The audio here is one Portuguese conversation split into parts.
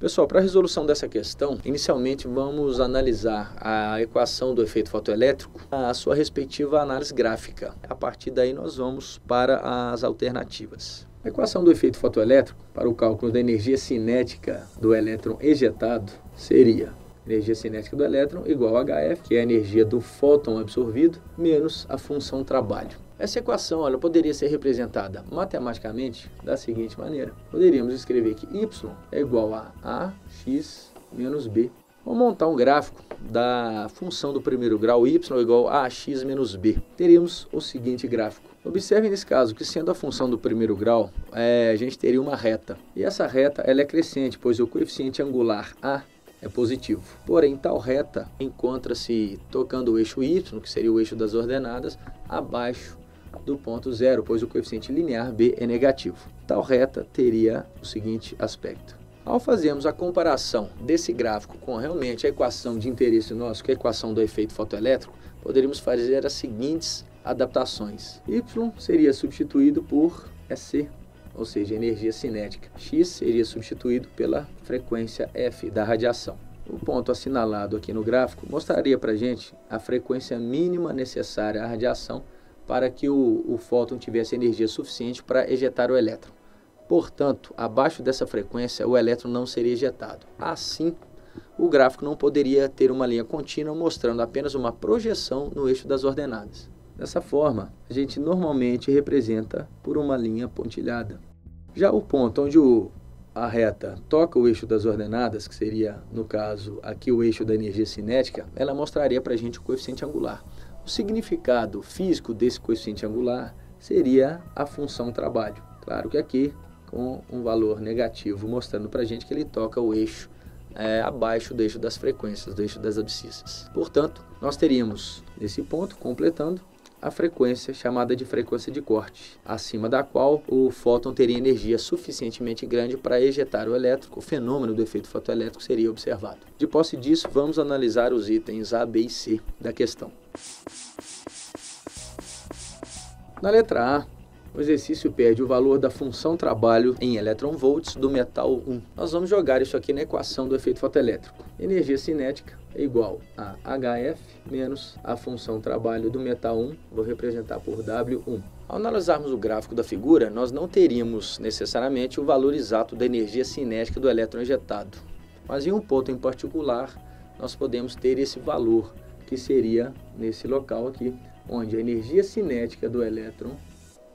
Pessoal, para a resolução dessa questão, inicialmente vamos analisar a equação do efeito fotoelétrico, a sua respectiva análise gráfica. A partir daí nós vamos para as alternativas. A equação do efeito fotoelétrico para o cálculo da energia cinética do elétron ejetado seria energia cinética do elétron igual a HF, que é a energia do fóton absorvido, menos a função trabalho. Essa equação ela poderia ser representada matematicamente da seguinte maneira. Poderíamos escrever que y é igual a ax menos b. Vamos montar um gráfico da função do primeiro grau y igual a ax menos b. Teríamos o seguinte gráfico. Observe nesse caso que, sendo a função do primeiro grau, a gente teria uma reta. E essa reta ela é crescente, pois o coeficiente angular a é positivo. Porém, tal reta encontra-se tocando o eixo y, que seria o eixo das ordenadas, abaixo do ponto zero, pois o coeficiente linear b é negativo. Tal reta teria o seguinte aspecto. Ao fazermos a comparação desse gráfico com realmente a equação de interesse nosso, que é a equação do efeito fotoelétrico, poderíamos fazer as seguintes adaptações. Y seria substituído por EC, ou seja, energia cinética. X seria substituído pela frequência F da radiação. O ponto assinalado aqui no gráfico mostraria para a gente a frequência mínima necessária à radiação para que o fóton tivesse energia suficiente para ejetar o elétron. Portanto, abaixo dessa frequência, o elétron não seria ejetado. Assim, o gráfico não poderia ter uma linha contínua mostrando apenas uma projeção no eixo das ordenadas. Dessa forma, a gente normalmente representa por uma linha pontilhada. Já o ponto onde a reta toca o eixo das ordenadas, que seria, no caso, aqui o eixo da energia cinética, ela mostraria para a gente o coeficiente angular. O significado físico desse coeficiente angular seria a função trabalho. Claro que aqui com um valor negativo, mostrando para a gente que ele toca o eixo abaixo do eixo das frequências, do eixo das abscissas. Portanto, nós teríamos, nesse ponto, completando, a frequência chamada de frequência de corte, acima da qual o fóton teria energia suficientemente grande para ejetar o elétron. O fenômeno do efeito fotoelétrico seria observado. De posse disso, vamos analisar os itens A, B e C da questão. Na letra A, o exercício pede o valor da função trabalho em eletronvolts do metal 1. Nós vamos jogar isso aqui na equação do efeito fotoelétrico. Energia cinética é igual a HF menos a função trabalho do metal 1, vou representar por W1. Ao analisarmos o gráfico da figura, nós não teríamos necessariamente o valor exato da energia cinética do elétron ejetado. Mas em um ponto em particular, nós podemos ter esse valor, que seria nesse local aqui, onde a energia cinética do elétron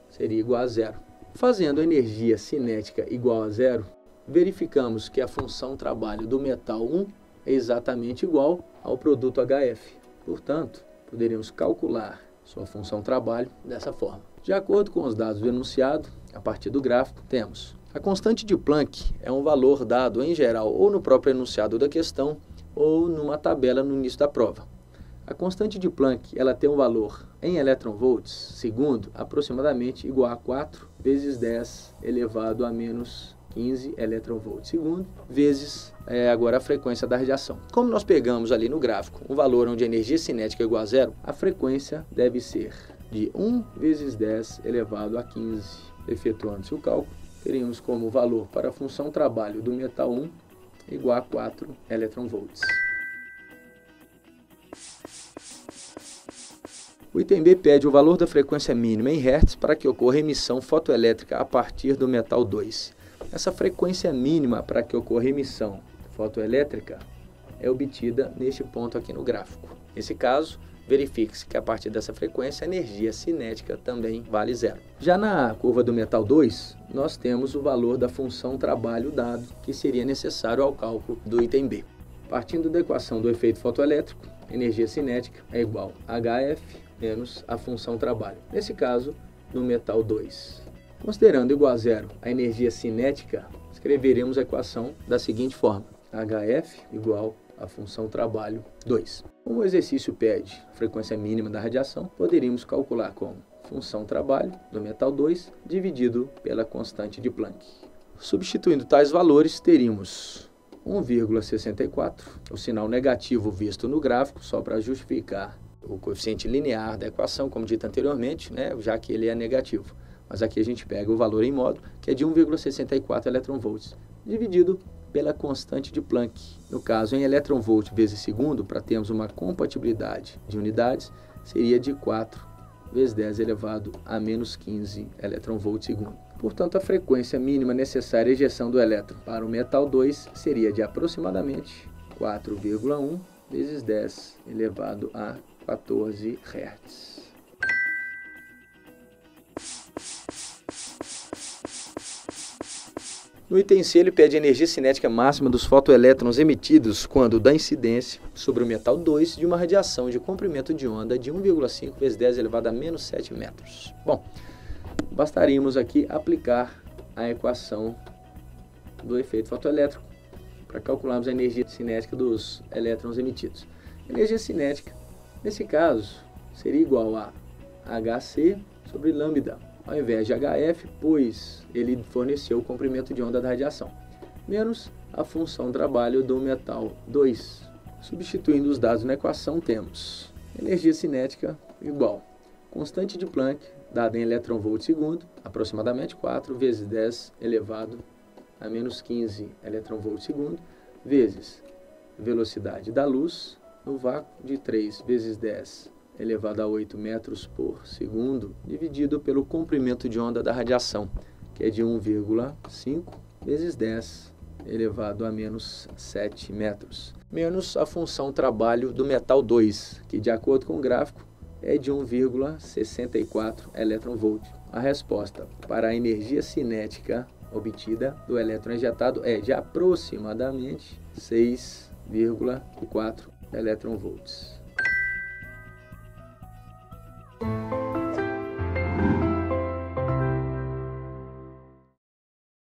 seria igual a zero. Fazendo a energia cinética igual a zero, verificamos que a função trabalho do metal 1 é exatamente igual ao produto HF. Portanto, poderíamos calcular sua função trabalho dessa forma. De acordo com os dados do enunciado, a partir do gráfico, temos a constante de Planck é um valor dado em geral ou no próprio enunciado da questão ou numa tabela no início da prova. A constante de Planck ela tem um valor em eletronvolts segundo aproximadamente igual a 4 vezes 10 elevado a menos 15 eletronvolts segundo vezes agora a frequência da radiação. Como nós pegamos ali no gráfico um valor onde a energia cinética é igual a zero, a frequência deve ser de 1 vezes 10 elevado a 15. Efetuando-se o cálculo, teríamos como valor para a função trabalho do metal 1 igual a 4 eletronvolts. O item B pede o valor da frequência mínima em Hz para que ocorra emissão fotoelétrica a partir do metal 2. Essa frequência mínima para que ocorra emissão fotoelétrica é obtida neste ponto aqui no gráfico. Nesse caso, verifique-se que a partir dessa frequência a energia cinética também vale zero. Já na curva do metal 2, nós temos o valor da função trabalho dado, que seria necessário ao cálculo do item B. Partindo da equação do efeito fotoelétrico, energia cinética é igual a HF menos a função trabalho. Nesse caso, no metal 2. Considerando igual a zero a energia cinética, escreveremos a equação da seguinte forma: HF igual a função trabalho 2. Como o exercício pede a frequência mínima da radiação, poderíamos calcular como função trabalho do metal 2 dividido pela constante de Planck. Substituindo tais valores, teríamos 1,64, o sinal negativo visto no gráfico, só para justificar o coeficiente linear da equação, como dito anteriormente, já que ele é negativo. Mas aqui a gente pega o valor em módulo, que é de 1,64 eletronvolts, dividido pela constante de Planck. No caso, em elétron-volt vezes segundo, para termos uma compatibilidade de unidades, seria de 4 vezes 10 elevado a menos 15 elétron-volt segundo. Portanto, a frequência mínima necessária à ejeção do elétron para o metal 2 seria de aproximadamente 4,1 vezes 10 elevado a 14 Hz. No item C, ele pede a energia cinética máxima dos fotoelétrons emitidos quando da incidência sobre o metal 2 de uma radiação de comprimento de onda de 1,5 vezes 10 elevado a menos 7 metros. Bom, bastaríamos aqui aplicar a equação do efeito fotoelétrico para calcularmos a energia cinética dos elétrons emitidos. A energia cinética, nesse caso, seria igual a Hc sobre lambda, ao invés de HF, pois ele forneceu o comprimento de onda da radiação, menos a função trabalho do metal 2. Substituindo os dados na equação, temos energia cinética igual constante de Planck, dada em elétron-volt segundo, aproximadamente 4 vezes 10 elevado a menos 15 elétron-volt segundo, vezes velocidade da luz no vácuo de 3 vezes 10 elevado a 8 metros por segundo, dividido pelo comprimento de onda da radiação, que é de 1,5 vezes 10 elevado a menos 7 metros, menos a função trabalho do metal 2, que de acordo com o gráfico é de 1,64 elétron-volt. A resposta para a energia cinética obtida do elétron injetado é de aproximadamente 6,4 elétron-volts.